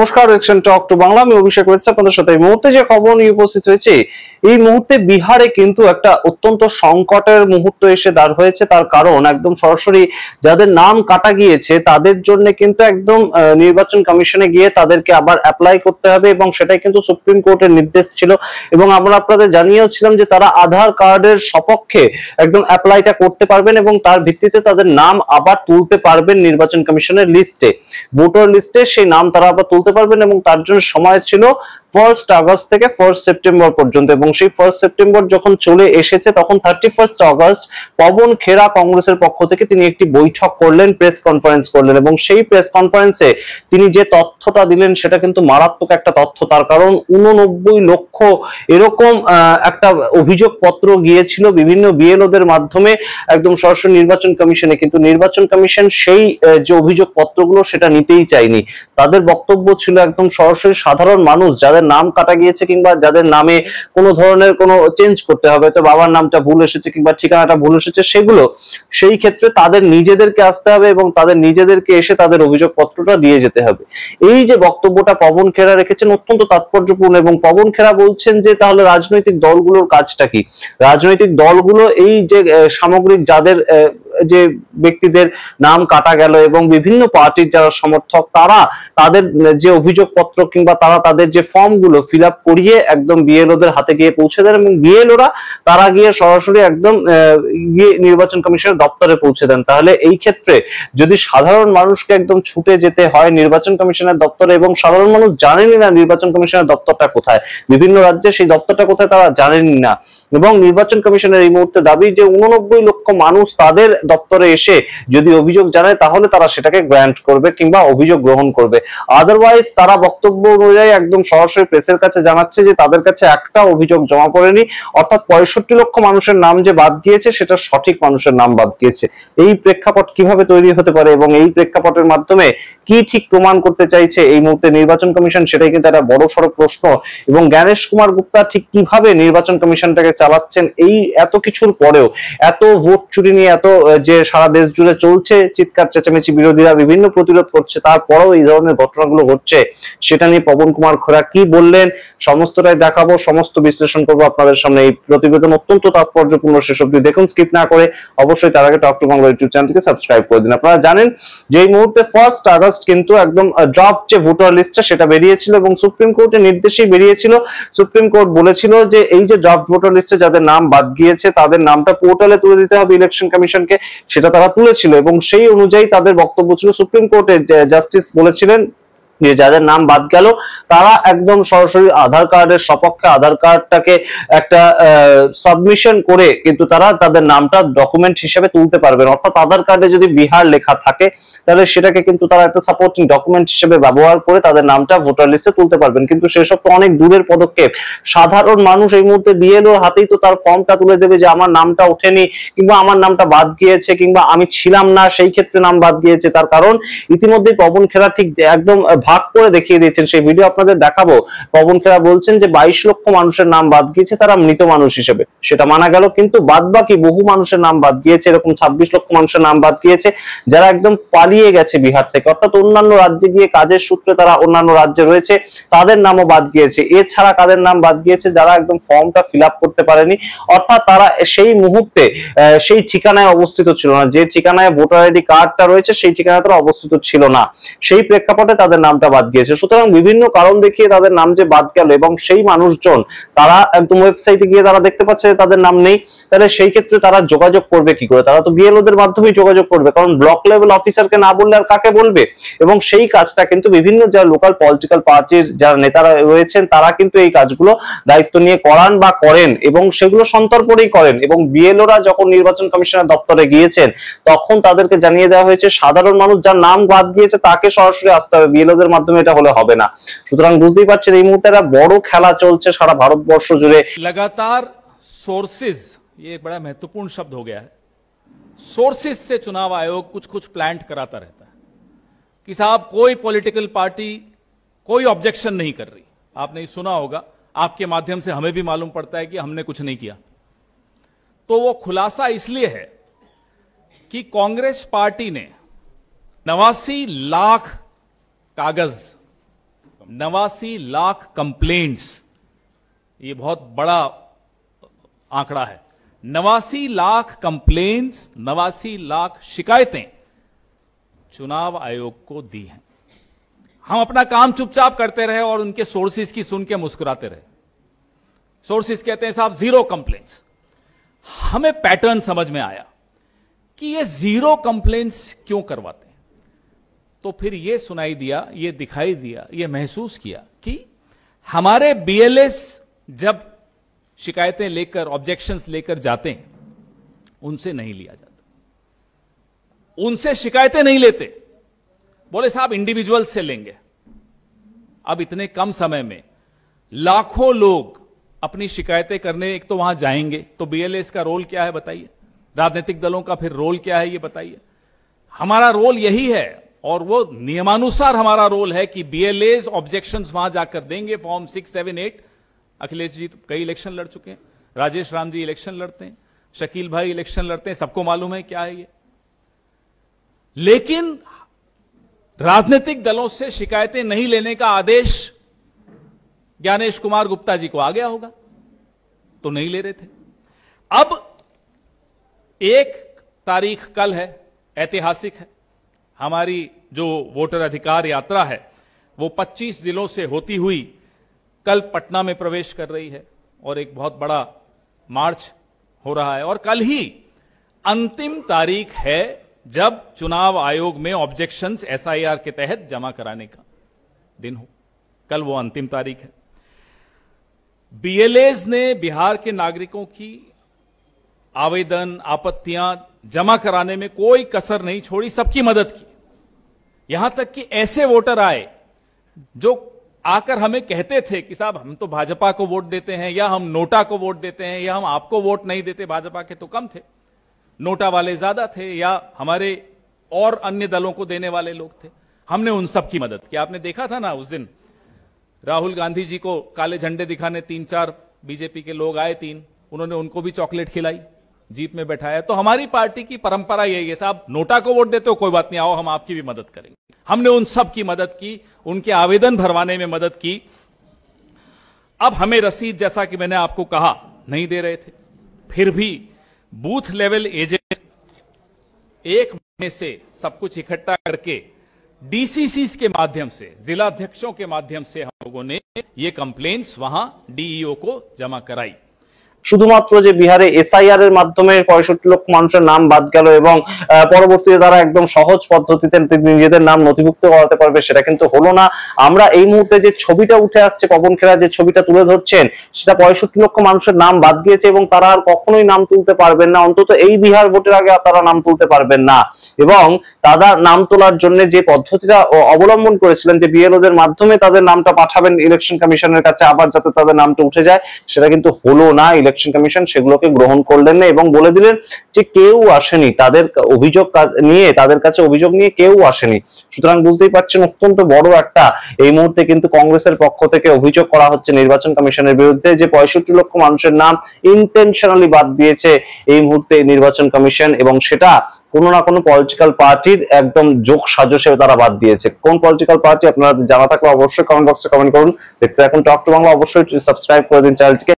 নমস্কার, দেখছেন talk to Bangla. আমি অভিষেক রয়েছে আপনাদের সাথে। এই মুহূর্তে যে খবর নিয়ে উপস্থিত হয়েছে, এই মুহূর্তে বিহারে কিন্তু একটা অত্যন্ত সংকটের মুহূর্ত এসে দাঁড় হয়েছে। তার কারণ একদম সরাসরি যাদের নাম কাটা গিয়েছে তাদের জন্য কিন্তু একদম নির্বাচন কমিশনে গিয়ে তাদেরকে আবার অ্যাপ্লাই করতে হবে, এবং সেটাই কিন্তু সুপ্রিম কোর্টের নির্দেশ ছিল। এবং আমরা আপনাদের জানিয়েছিলাম যে তারা আধার কার্ডের সপক্ষে একদম অ্যাপ্লাইটা করতে পারবেন এবং তার ভিত্তিতে তাদের নাম আবার তুলতে পারবেন নির্বাচন কমিশনের লিস্টে, ভোটার লিস্টে সেই নাম তারা আবার তুলতে পারবেন। এবং তার জন্য সময় ছিল 1 আগস্ট থেকে 1 সেপ্টেম্বর পর্যন্ত। এবং সেই 1 সেপ্টেম্বর যখন চলে এসেছে তখন 31 আগস্ট পবন খেরা কংগ্রেসের পক্ষ থেকে তিনি একটি বৈঠক করলেন, প্রেস কনফারেন্স করলেন। এবং সেই প্রেস কনফারেন্সে তিনি যে তথ্যটা দিলেন সেটা কিন্তু মারাত্মক একটা তথ্য। তার কারণ 89 লক্ষ এরকম একটা অভিযোগ পত্র গিয়েছিল বিভিন্ন বিএলওদের মাধ্যমে একদম সরাসরি নির্বাচন কমিশনে, কিন্তু নির্বাচন কমিশন সেই যে অভিযোগ পত্রগুলো সেটা নিতেই চায়নি। তাদের বক্তব্য ছিল একদম সরাসরি সাধারণ মানুষ যাদের নাম কাটা গিয়েছে কিংবা যাদের নামে কোনো ধরনের কোনো চেঞ্জ করতে হবে, তো বাবার নামটা ভুল এসেছে কিংবা ঠিকানাটা ভুল এসেছে, সেগুলো সেই ক্ষেত্রে তাদের নিজেদেরকে আসতে হবে এবং তাদের নিজেদেরকে এসে তাদের অভিযোগ পত্রটা দিয়ে যেতে হবে। এই যে বক্তব্যটা পবন খেরা রেখেছেন অত্যন্ত তাৎপর্যপূর্ণ। এবং পবন খেরা বলছেন যে তাহলে রাজনৈতিক দলগুলোর কাজটা কি? রাজনৈতিক দলগুলো এই যে সামগ্রিক যাদের যে ব্যক্তিদের নাম কাটা গেল এবং বিভিন্ন পার্টির যারা সমর্থক তারা তাদের যে অভিযোগপত্র কিংবা তারা তাদের যে ফর্ম গুলো ফিল আপ করিয়ে একদম বিএলওদের হাতে গিয়ে পৌঁছে দেন, এবং বিএলওরা তারা গিয়ে সরাসরি একদম গিয়ে নির্বাচন কমিশনের দপ্তরে পৌঁছে দেন। তাহলে এই ক্ষেত্রে যদি সাধারণ মানুষকে একদম ছুটে যেতে হয় নির্বাচন কমিশনের দপ্তরে, এবং সাধারণ মানুষ জানেনই না নির্বাচন কমিশনের দপ্তরটা কোথায়, বিভিন্ন রাজ্যে সেই দপ্তরটা কোথায় তারা জানেনই না। এবং নির্বাচন কমিশনের এই মুহূর্তে দাবি যে 89 লক্ষ মানুষ তাদের দপ্তরে এসে যদি অভিযোগ জানায় তাহলে তারা সেটাকে গ্র্যান্ট করবে কিংবা অভিযোগ গ্রহণ করবে। আদারওয়াইজ তারা বক্তব্য অনুযায়ী একদম সরাসরি প্রেসের কাছে জানাচ্ছে যে তাদের কাছে একটা অভিযোগ জমা পড়েনি, অর্থাৎ 65 লক্ষ মানুষের নাম যে বাদ গিয়েছে সেটা সঠিক মানুষের নাম বাদ গিয়েছে। এই প্রেক্ষাপট কিভাবে তৈরি হতে পারে এবং এই প্রেক্ষাপটের মাধ্যমে কি ঠিক প্রমাণ করতে চাইছে এই মুহূর্তে নির্বাচন কমিশন, সেটাই কিন্তু একটা বড় সড় প্রশ্ন। এবং জ্ঞানেশ কুমার গুপ্তা ঠিক কিভাবে নির্বাচন কমিশনটাকে চালাচ্ছেন এই এত কিছুর পরেও, এত ভোট চুরি নিয়ে এত যে সারা দেশ জুড়ে চলছে চিৎকার চেঁচামেচি, বিরোধীরা বিভিন্ন প্রতিরোধ করছে, তারপরেও এই ধরনের ঘটনাগুলো ঘটছে, সেটা নিয়ে পবন কুমার খেরা কি বললেন সমস্তটাই দেখাবো, সমস্ত বিশ্লেষণ করবো আপনাদের সামনে। এই প্রতিবেদন অত্যন্ত তাৎপর্যপূর্ণ, শেষ অবধি দেখুন, স্কিপ না করে। অবশ্যই তার আগে টক টু বাংলা ইউটিউব চ্যানেলটিকে সাবস্ক্রাইব করে দিন। আপনারা জানেন যে এই মুহূর্তে 1 আগস্ট কিন্তু একদম ড্রাফট যে ভোটার লিস্টটা সেটা বেরিয়েছিল এবং সুপ্রিম কোর্টের নির্দেশেই বেরিয়েছিল। সুপ্রিম কোর্ট বলেছিল যে এই যে ড্রাফট ভোটার লিস্টে যাদের নাম বাদ গিয়েছে তাদের নামটা পোর্টালে তুলে দিতে হবে ইলেকশন কমিশনকে, সেটা তারা তুলেছিল। এবং সেই অনুযায়ী তাদের বক্তব্য ছিল, সুপ্রিম কোর্টের জাস্টিস বলেছিলেন যে যাদের নাম বাদ গেল তারা একদম সরাসরি আধার কার্ডের সপক্ষে আধার কার্ডটাকে একটা সাবমিশন করে কিন্তু তারা তাদের নামটা ডকুমেন্ট হিসেবে তুলতে পারবেন। অর্থাৎ আধার কার্ডে যদি বিহার লেখা থাকে তাহলে সেটাকে কিন্তু তারা একটা সাপোর্টিং ডকুমেন্ট হিসেবে ব্যবহার করে তাদের নামটা ভোটার লিস্টে তুলতে পারবেন। কিন্তু সেসব তো অনেক দূরের পদক্ষেপ। সাধারণ মানুষ এই মুহূর্তে বিএলওর হাতেই তো তার ফর্মটা তুলে দেবে যে আমার নামটা ওঠেনি কিংবা আমার নামটা বাদ গিয়েছে কিংবা আমি ছিলাম না সেই ক্ষেত্রে নাম বাদ গিয়েছে। তার কারণ ইতিমধ্যেই পবন খেরা ঠিক একদম ভাগ করে দেখিয়ে দিয়েছেন, সেই ভিডিও আপনাদের দেখাবো। পবন খেরা বলছেন যে 22 লক্ষ মানুষের নাম বাদ গিয়েছে তারা মৃত মানুষ হিসেবে, সেটা মানা গেল, কিন্তু বাদ বাকি বহু মানুষের নাম বাদ গিয়েছে, এরকম 26 লক্ষ মানুষের নাম বাদ গিয়েছে যারা একদম পালিয়ে গেছে বিহার থেকে, অর্থাৎ অন্যান্য রাজ্যে গিয়ে কাজের সূত্রে তারা অন্যান্য রাজ্যে রয়েছে, তাদের নামও বাদ গিয়েছে। এছাড়া কাদের নাম বাদ গিয়েছে? যারা একদম ফর্মটা ফিল আপ করতে পারেনি, অর্থাৎ তারা সেই মুহূর্তে সেই ঠিকানায় অবস্থিত ছিল না, যে ঠিকানায় ভোটার আইডি কার্ডটা রয়েছে সেই ঠিকানায় তারা অবস্থিত ছিল না, সেই প্রেক্ষাপটে তাদের নামটা বাদ গিয়েছে। সুতরাং বিভিন্ন কারণ দেখিয়ে তাদের নাম যে বাদ গেল এবং সেই মানুষজন তারা একদম ওয়েবসাইটে গিয়ে তারা দেখতে পাচ্ছে যে তাদের নাম নেই, তাহলে সেই ক্ষেত্রে তারা যোগাযোগ করবে কি করে? তারা তো বিএলওদের মাধ্যমেই যোগাযোগ করবে, কারণ ব্লক লেভেল অফিসারকে না বললে আর কাকে বলবে? এবং সেই কাজটা কিন্তু বিভিন্ন যারা লোকাল পলিটিক্যাল পার্টির যারা নেতারা রয়েছেন তারা কিন্তু এই কাজগুলো দায়িত্ব নিয়ে করান বা করেন এবং সেগুলো সন্তর্পণেই করেন। এবং বিএলওরা যখন নির্বাচন কমিশনের দপ্তরে গিয়েছেন তখন তাদেরকে জানিয়ে দেওয়া হয়েছে সাধারণ মানুষ যার নাম বাদ গিয়েছে তাকে সরাসরি আসতে হবে, বিএলওদের মাধ্যমে এটা হলে হবে না। সুতরাং বুঝতেই পারছেন এই মুহূর্তে একটা বড় খেলা চলছে সারা ভারতবর্ষ জুড়ে। लगातार सोर्सेज, ये एक बड़ा महत्वपूर्ण शब्द हो गया है, सोर्सेज से चुनाव आयोग कुछ कुछ प्लांट कराता रहता है कि साहब कोई पॉलिटिकल पार्टी कोई ऑब्जेक्शन नहीं कर रही। आपने सुना होगा, आपके माध्यम से हमें भी मालूम पड़ता है कि हमने कुछ नहीं किया। तो वो खुलासा इसलिए है कि कांग्रेस पार्टी ने 89 लाख कागज 89 लाख कंप्लेंट्स, ये बहुत बड़ा आंकड़ा है। 89 लाख कंप्लेंट्स, 89 लाख शिकायतें चुनाव आयोग को दी हैं। हम अपना काम चुपचाप करते रहे और उनके सोर्सेज की सुन के मुस्कुराते रहे। सोर्सेज कहते हैं साहब 0 कंप्लेंट्स। हमें पैटर्न समझ में आया कि ये 0 कंप्लेंट्स क्यों करवाते हैं। तो फिर ये सुनाई दिया, ये दिखाई दिया, ये महसूस किया कि हमारे बीएलएस जब शिकायतें लेकर, ऑब्जेक्शंस लेकर जाते हैं, उनसे नहीं लिया जाता, उनसे शिकायतें नहीं लेते। बोले साहब इंडिविजुअल से लेंगे। अब इतने कम समय में लाखों लोग अपनी शिकायतें करने एक तो वहां जाएंगे, तो बीएलएस का रोल क्या है बताइए? राजनीतिक दलों का फिर रोल क्या है ये बताइए? हमारा रोल यही है और वो नियमानुसार हमारा रोल है कि बीएलएस ऑब्जेक्शंस वहां जाकर देंगे। फॉर्म 6, 7, 8। अखिलेश जी तो कई इलेक्शन लड़ चुके हैं, राजेश राम जी इलेक्शन लड़ते हैं, शकील भाई इलेक्शन लड़ते हैं, सबको मालूम है क्या है ये। लेकिन राजनीतिक दलों से शिकायतें नहीं लेने का आदेश ज्ञानेश कुमार गुप्ता जी को आ गया होगा, तो नहीं ले रहे थे। अब 1 तारीख कल है, ऐतिहासिक है। हमारी जो वोटर अधिकार यात्रा है वो 25 जिलों से होती हुई कल पटना में प्रवेश कर रही है और एक बहुत बड़ा मार्च हो रहा है। और कल ही अंतिम तारीख है जब चुनाव आयोग में ऑब्जेक्शंस एसआईआर के तहत जमा कराने का दिन हो। कल वो अंतिम तारीख है। बीएलएस ने बिहार के नागरिकों की आवेदन, आपत्तियां जमा कराने में कोई कसर नहीं छोड़ी, सबकी मदद की। यहां तक कि ऐसे वोटर आए जो आकर हमें कहते थे कि साहब हम तो भाजपा को वोट देते हैं, या हम नोटा को वोट देते हैं, या हम आपको वोट नहीं देते, भाजपा के तो कम थे, नोटा वाले ज्यादा थे, या हमारे और अन्य दलों को देने वाले लोग थे। हमने उन सब की मदद की। आपने देखा था ना उस दिन राहुल गांधी जी को काले झंडे दिखाने 3-4 बीजेपी के लोग आए, 3, उन्होंने उनको भी चॉकलेट खिलाई, जीप में बैठाया। तो हमारी पार्टी की परंपरा यही है, साहब नोटा को वोट देते हो कोई बात नहीं, आओ हम आपकी भी मदद करेंगे। हमने उन सब की मदद की, उनके आवेदन भरवाने में मदद की। अब हमें रसीद, जैसा कि मैंने आपको कहा, नहीं दे रहे थे, फिर भी बूथ लेवल एजेंट 1 महीने से सब कुछ इकट्ठा करके डीसीसीस के माध्यम से, जिला अध्यक्षों के माध्यम से हम लोगों ने ये कंप्लेंट्स वहां डीईओ को जमा कराई। শুধুমাত্র যে বিহারে এসআইআর এর মাধ্যমে 65 লক্ষ মানুষের নাম বাদ গেল এবং পরবর্তীতে তারা একদম সহজ পদ্ধতিতে নিজেদের নাম নথিভুক্ত করাতে পারবে, সেটা কিন্তু হলো না। আমরা এই মুহূর্তে যে ছবিটা উঠে আসছে, পবন খেরা যে ছবিটা তুলে ধরছেন, সেটা 65 লক্ষ মানুষের নাম বাদ গিয়েছে এবং তারা আর কখনোই নাম তুলতে পারবেন না, অন্তত এই বিহার ভোটের আগে তারা নাম তুলতে পারবেন না। এবং তারা নাম তোলার জন্য যে পদ্ধতিটা অবলম্বন করেছিলেন, যে বিএলওদের মাধ্যমে তাদের নামটা পাঠাবেন ইলেকশন কমিশনের কাছে, আবার যাতে তাদের নামটা উঠে যায়, সেটা কিন্তু হলো না। ইলেকশন কমিশন সেগুলোকে গ্রহণ করলেন না এবং বলে দিলেন যে কেউ আসেনি, তাদের অভিযোগ নিয়ে, তাদের কাছে অভিযোগ নিয়ে কেউ আসেনি। সুতরাং বুঝতেই পারছেন অত্যন্ত বড় একটা এই মুহূর্তে কিন্তু কংগ্রেসের পক্ষ থেকে অভিযোগ করা হচ্ছে নির্বাচন কমিশনের বিরুদ্ধে, যে 65 লক্ষ মানুষের নাম ইন্টেনশনালি বাদ দিয়েছে এই মুহূর্তে নির্বাচন কমিশন, এবং সেটা কোনো না কোনো পলিটিক্যাল পার্টির একদম যোগ সাজসে তারা বাদ দিয়েছে। কোন পলিটিক্যাল পার্টি আপনারা জানা থাকলে অবশ্যই কমেন্ট বক্সে কমেন্ট করুন। দেখতে এখন টক টু বাংলা, অবশ্যই সাবস্ক্রাইব করে দিন চ্যানেলটিকে।